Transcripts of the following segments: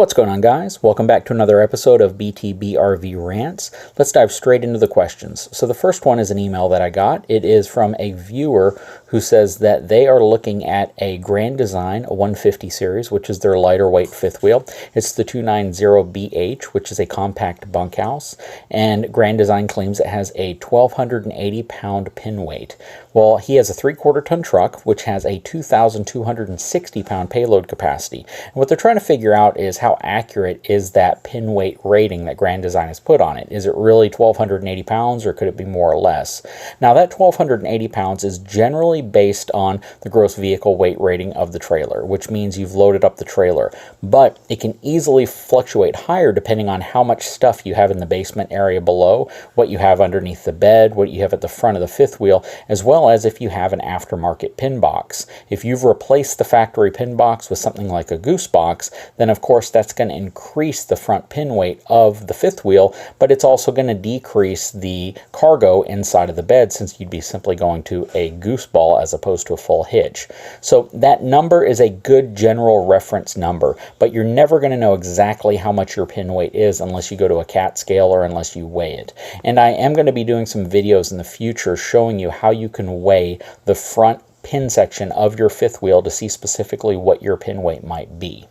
What's going on, guys? Welcome back to another episode of BTBRV Rants. Let's dive straight into the questions. So the first one is an email that I got. It is from a viewer who says that they are looking at a Grand Design, a 150 series, which is their lighter weight fifth wheel. It's the 290BH, which is a compact bunkhouse, and Grand Design claims it has a 1,280 pound pin weight. Well, he has a 3/4 ton truck, which has a 2,260 pound payload capacity. And what they're trying to figure out is how accurate is that pin weight rating that Grand Design has put on it. Is it really 1,280 pounds, or could it be more or less? Now, that 1,280 pounds is generally based on the gross vehicle weight rating of the trailer, which means you've loaded up the trailer. But it can easily fluctuate higher depending on how much stuff you have in the basement area below, what you have underneath the bed, what you have at the front of the fifth wheel, as well as if you have an aftermarket pin box. If you've replaced the factory pin box with something like a goose box, then of course that's going to increase the front pin weight of the fifth wheel, but it's also going to decrease the cargo inside of the bed, since you'd be simply going to a goose ball as opposed to a full hitch. So that number is a good general reference number, but you're never going to know exactly how much your pin weight is unless you go to a CAT scale or unless you weigh it. And I am going to be doing some videos in the future showing you how you can weigh the front pin section of your fifth wheel to see specifically what your pin weight might be.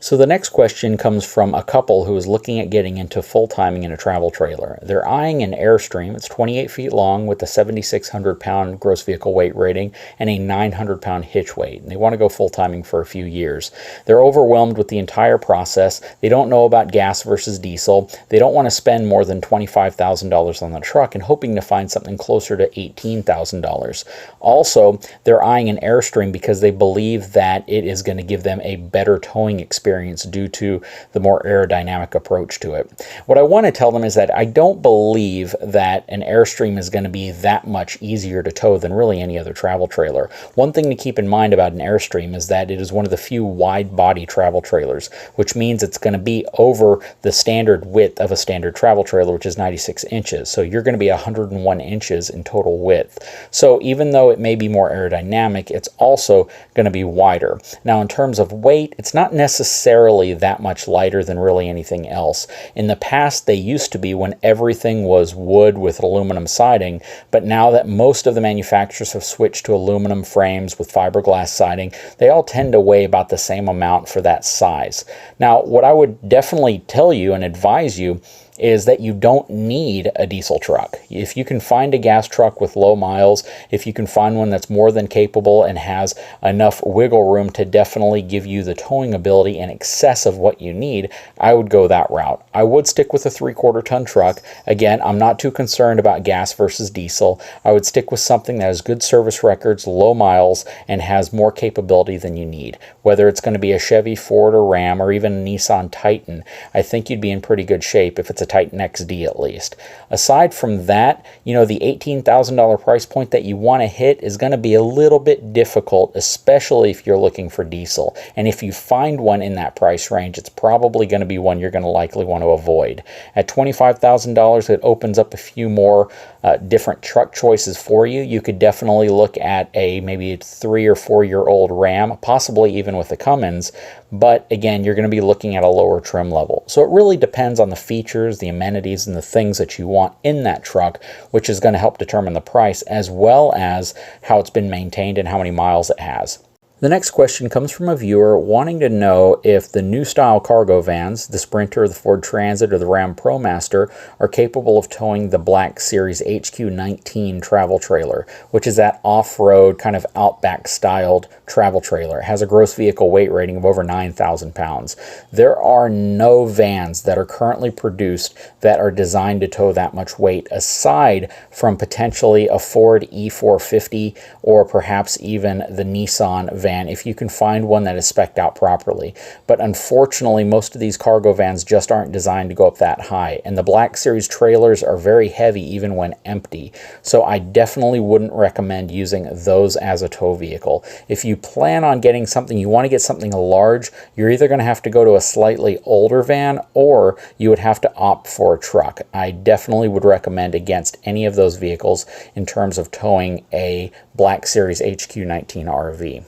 So the next question comes from a couple who is looking at getting into full timing in a travel trailer. They're eyeing an Airstream. It's 28 feet long with a 7,600 pound gross vehicle weight rating and a 900 pound hitch weight. And they want to go full timing for a few years. They're overwhelmed with the entire process. They don't know about gas versus diesel. They don't want to spend more than $25,000 on the truck, and hoping to find something closer to $18,000. Also, they're eyeing an Airstream because they believe that it is going to give them a better towing experience due to the more aerodynamic approach to it. What I want to tell them is that I don't believe that an Airstream is going to be that much easier to tow than really any other travel trailer. One thing to keep in mind about an Airstream is that it is one of the few wide body travel trailers, which means it's going to be over the standard width of a standard travel trailer, which is 96 inches. So you're going to be 101 inches in total width. So even though it may be more aerodynamic, it's also going to be wider. Now, in terms of weight, it's not necessarily that much lighter than really anything else. In the past, they used to be when everything was wood with aluminum siding, but now that most of the manufacturers have switched to aluminum frames with fiberglass siding, they all tend to weigh about the same amount for that size. Now, what I would definitely tell you and advise you is that you don't need a diesel truck. If you can find a gas truck with low miles, if you can find one that's more than capable and has enough wiggle room to definitely give you the towing ability in excess of what you need, I would go that route. I would stick with a 3/4 ton truck. Again, I'm not too concerned about gas versus diesel. I would stick with something that has good service records, low miles, and has more capability than you need. Whether it's going to be a Chevy, Ford, or Ram, or even a Nissan Titan, I think you'd be in pretty good shape if it's a Titan XD at least. Aside from that, the $18,000 price point that you want to hit is going to be a little bit difficult, especially if you're looking for diesel. And if you find one in that price range, it's probably going to be one you're going to likely want to avoid. At $25,000, it opens up a few more different truck choices for you. You could definitely look at maybe a 3 or 4 year old Ram, possibly even with a Cummins, but again, you're going to be looking at a lower trim level. So it really depends on the features, the amenities, and the things that you want in that truck, which is going to help determine the price, as well as how it's been maintained and how many miles it has. The next question comes from a viewer wanting to know if the new style cargo vans, the Sprinter, the Ford Transit, or the Ram ProMaster, are capable of towing the Black Series HQ19 travel trailer, which is that off-road kind of Outback styled travel trailer. It has a gross vehicle weight rating of over 9,000 pounds. There are no vans that are currently produced that are designed to tow that much weight, aside from potentially a Ford E450 or perhaps even the Nissan van, if you can find one that is spec'd out properly. But unfortunately, most of these cargo vans just aren't designed to go up that high, and the Black Series trailers are very heavy even when empty. So I definitely wouldn't recommend using those as a tow vehicle. If you plan on getting something, you want to get something large, you're either going to have to go to a slightly older van, or you would have to opt for a truck. I definitely would recommend against any of those vehicles in terms of towing a Black Series HQ19 RV.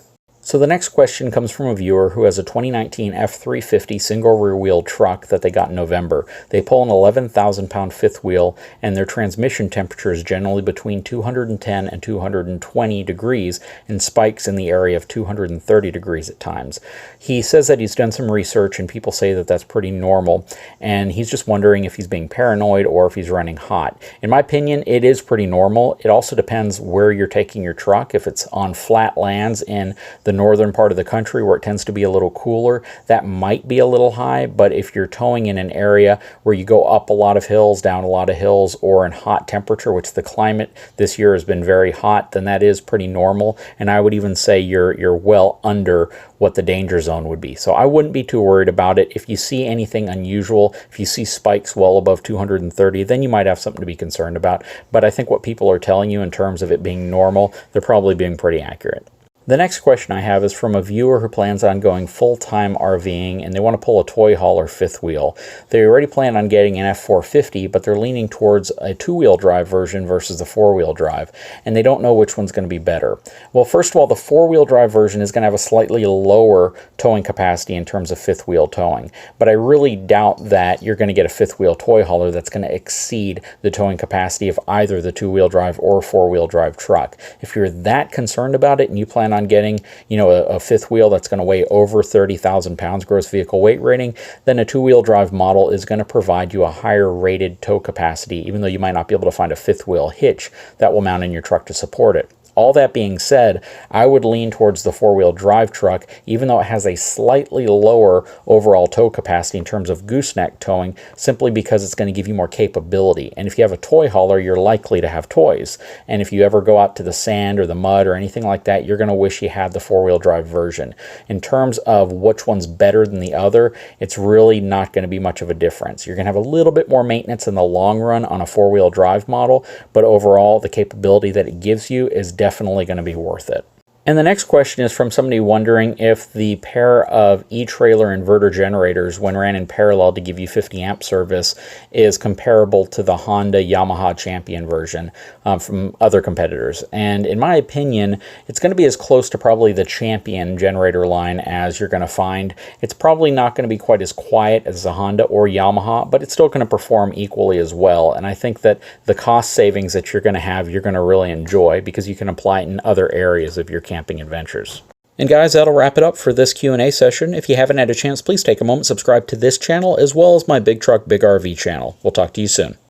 So the next question comes from a viewer who has a 2019 F350 single rear wheel truck that they got in November. They pull an 11,000 pound fifth wheel, and their transmission temperature is generally between 210 and 220 degrees and spikes in the area of 230 degrees at times. He says that he's done some research and people say that that's pretty normal, and he's just wondering if he's being paranoid or if he's running hot. In my opinion, it is pretty normal. It also depends where you're taking your truck. If it's on flat lands in the northern part of the country where it tends to be a little cooler, that might be a little high. But if you're towing in an area where you go up a lot of hills, down a lot of hills, or in hot temperature, which the climate this year has been very hot, then that is pretty normal. And I would even say you're well under what the danger zone would be. So I wouldn't be too worried about it. If you see anything unusual, if you see spikes well above 230, then you might have something to be concerned about. But I think what people are telling you in terms of it being normal, they're probably being pretty accurate. The next question I have is from a viewer who plans on going full-time RVing, and they want to pull a toy hauler fifth wheel. They already plan on getting an F450, but they're leaning towards a two-wheel drive version versus the four-wheel drive, and they don't know which one's going to be better. Well, first of all, the four-wheel drive version is going to have a slightly lower towing capacity in terms of fifth wheel towing, but I really doubt that you're going to get a fifth wheel toy hauler that's going to exceed the towing capacity of either the two-wheel drive or four-wheel drive truck. If you're that concerned about it and you plan on getting, a fifth wheel that's going to weigh over 30,000 pounds gross vehicle weight rating, then a two-wheel drive model is going to provide you a higher rated tow capacity, even though you might not be able to find a fifth wheel hitch that will mount in your truck to support it. All that being said, I would lean towards the four-wheel drive truck, even though it has a slightly lower overall tow capacity in terms of gooseneck towing, simply because it's going to give you more capability. And if you have a toy hauler, you're likely to have toys. And if you ever go out to the sand or the mud or anything like that, you're going to wish you had the four-wheel drive version. In terms of which one's better than the other, it's really not going to be much of a difference. You're going to have a little bit more maintenance in the long run on a four-wheel drive model, but overall, the capability that it gives you is definitely going to be worth it. And the next question is from somebody wondering if the pair of ETrailer inverter generators, when ran in parallel to give you 50 amp service, is comparable to the Honda Yamaha Champion version from other competitors. And in my opinion, it's going to be as close to probably the Champion generator line as you're going to find. It's probably not going to be quite as quiet as the Honda or Yamaha, but it's still going to perform equally as well. And I think that the cost savings that you're going to have, you're going to really enjoy because you can apply it in other areas of your camping adventures. And guys, that'll wrap it up for this Q&A session. If you haven't had a chance, please take a moment, subscribe to this channel as well as my Big Truck Big RV channel. We'll talk to you soon.